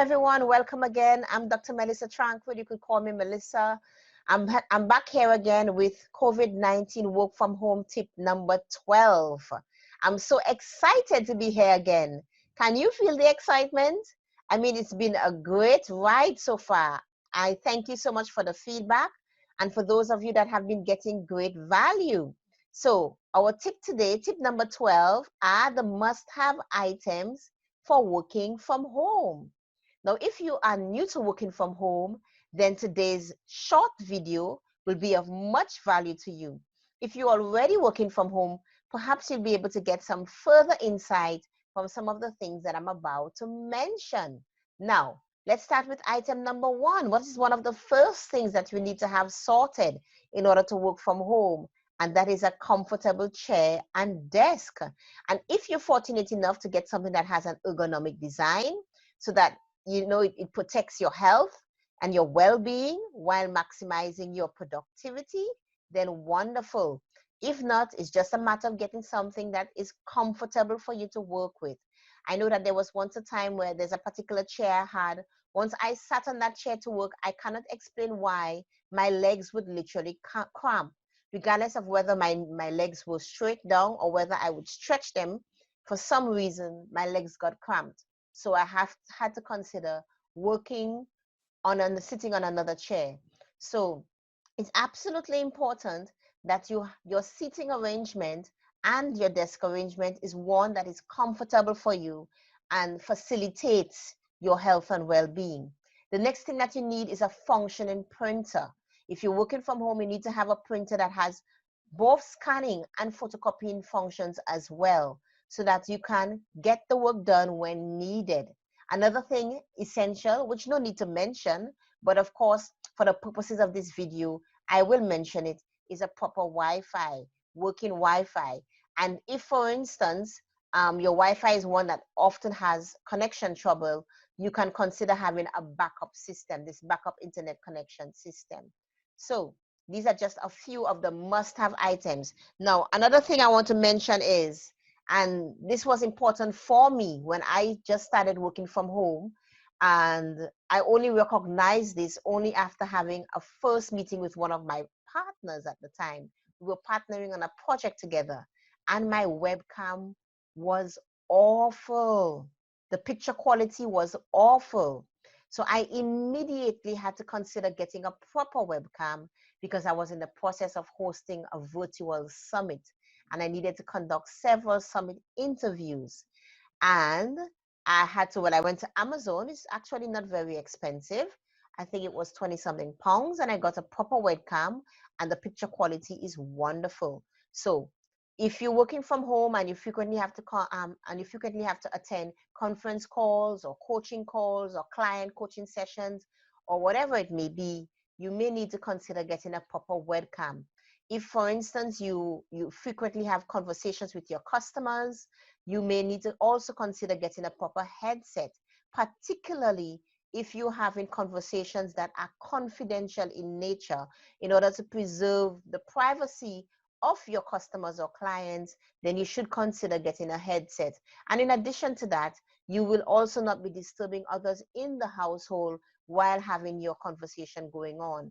everyone. Welcome again. I'm Dr. Melissa Tranquille. You could call me Melissa. I'm back here again with COVID-19 work from home tip number 12. I'm so excited to be here again. Can you feel the excitement? I mean, it's been a great ride so far. I thank you so much for the feedback and for those of you that have been getting great value. So our tip today, tip number 12, are the must-have items for working from home. Now, if you are new to working from home, then today's short video will be of much value to you. If you're already working from home, perhaps you'll be able to get some further insight from some of the things that I'm about to mention. Now, let's start with item number 1. What is one of the first things that you need to have sorted in order to work from home? And that is a comfortable chair and desk. And if you're fortunate enough to get something that has an ergonomic design, so that it protects your health and your well-being while maximizing your productivity, then wonderful. If not, it's just a matter of getting something that is comfortable for you to work with. I know that there was once a time where there's a particular chair I had. Once I sat on that chair to work, I cannot explain why my legs would literally cramp. Regardless of whether my legs were straight down or whether I would stretch them, for some reason, my legs got cramped. So I had to consider working sitting on another chair. So it's absolutely important that your seating arrangement and your desk arrangement is one that is comfortable for you and facilitates your health and well-being. The next thing that you need is a functioning printer. If you're working from home, you need to have a printer that has both scanning and photocopying functions as well, so that you can get the work done when needed. Another thing essential, which no need to mention, but of course, for the purposes of this video, I will mention it, is a proper Wi-Fi, working Wi-Fi. And if, for instance, your Wi-Fi is one that often has connection trouble, you can consider having a backup system, this backup internet connection system. So these are just a few of the must-have items. Now, another thing I want to mention is, and this was important for me when I just started working from home, and I only recognized this only after having a first meeting with one of my partners at the time. We were partnering on a project together, and my webcam was awful. The picture quality was awful. So I immediately had to consider getting a proper webcam because I was in the process of hosting a virtual summit and I needed to conduct several summit interviews. And when I went to Amazon, it's actually not very expensive. I think it was 20 something pounds, and I got a proper webcam and the picture quality is wonderful. So if you're working from home and you frequently have to attend conference calls or coaching calls or client coaching sessions or whatever it may be, you may need to consider getting a proper webcam. If, for instance, you frequently have conversations with your customers, you may need to also consider getting a proper headset, particularly if you're having conversations that are confidential in nature, in order to preserve the privacy of your customers or clients. Then you should consider getting a headset. And in addition to that, you will also not be disturbing others in the household while having your conversation going on.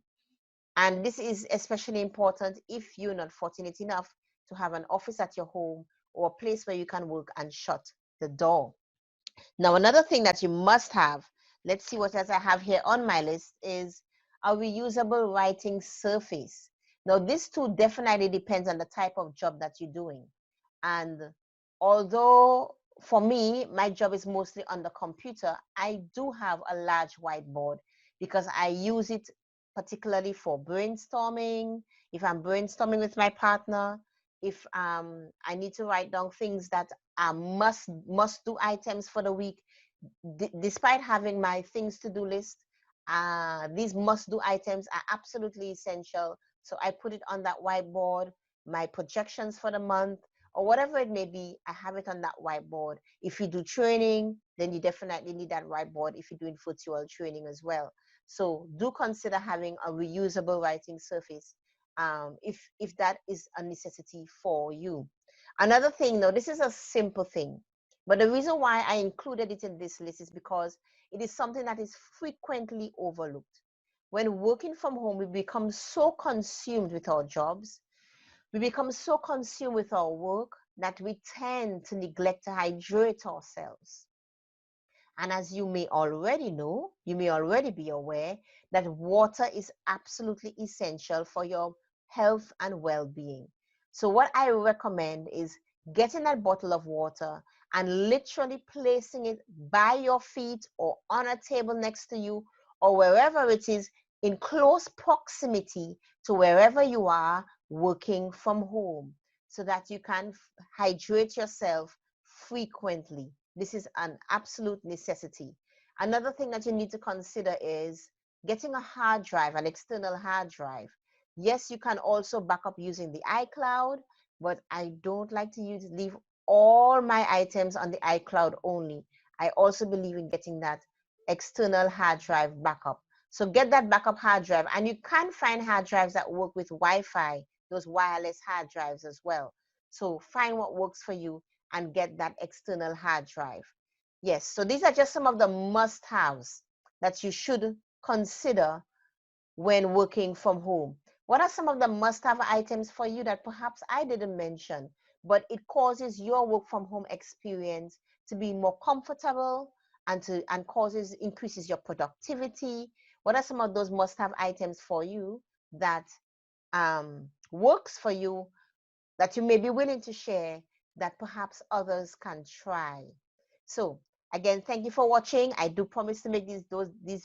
And this is especially important if you're not fortunate enough to have an office at your home or a place where you can work and shut the door. Now, another thing that you must have, let's see what else I have here on my list, is a reusable writing surface. Now, this too definitely depends on the type of job that you're doing. And although for me, my job is mostly on the computer, I do have a large whiteboard because I use it particularly for brainstorming. If I'm brainstorming with my partner, if I need to write down things that are must do items for the week, despite having my things to do list, these must do items are absolutely essential. So I put it on that whiteboard, my projections for the month, or whatever it may be, I have it on that whiteboard. If you do training, then you definitely need that whiteboard if you're doing virtual training as well. So do consider having a reusable writing surface if that is a necessity for you. Another thing, though, this is a simple thing. But the reason why I included it in this list is because it is something that is frequently overlooked. When working from home, we become so consumed with our jobs, we become so consumed with our work that we tend to neglect to hydrate ourselves. And as you may already know, you may already be aware that water is absolutely essential for your health and well-being. So what I recommend is getting that bottle of water and literally placing it by your feet or on a table next to you or wherever it is in close proximity to wherever you are working from home so that you can hydrate yourself frequently. This is an absolute necessity. Another thing that you need to consider is getting a hard drive, an external hard drive. Yes, you can also back up using the iCloud, but I don't like to leave all my items on the iCloud only. I also believe in getting that external hard drive backup. So get that backup hard drive, and you can find hard drives that work with Wi-Fi, those wireless hard drives as well. So find what works for you and get that external hard drive. Yes, so these are just some of the must-haves that you should consider when working from home. What are some of the must-have items for you that perhaps I didn't mention, but it causes your work from home experience to be more comfortable and increases your productivity? What are some of those must-have items for you that works for you, that you may be willing to share, that perhaps others can try? So again, thank you for watching. I do promise to make these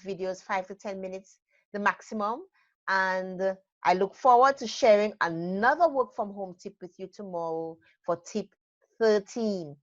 videos 5 to 10 minutes the maximum, and I look forward to sharing another work from home tip with you tomorrow for tip 13.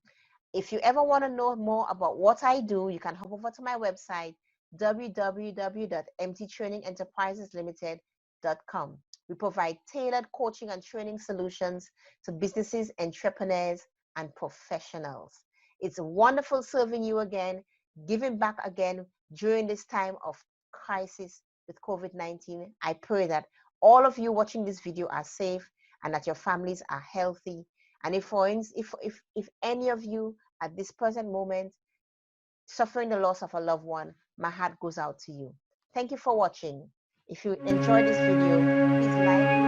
If you ever want to know more about what I do, you can hop over to my website, www.mttrainingenterpriseslimited.com. We provide tailored coaching and training solutions to businesses, entrepreneurs, and professionals. It's wonderful serving you again, giving back again during this time of crisis with COVID-19. I pray that all of you watching this video are safe and that your families are healthy. And if any of you at this present moment suffering the loss of a loved one, my heart goes out to you. Thank you for watching. If you enjoyed this video, please like,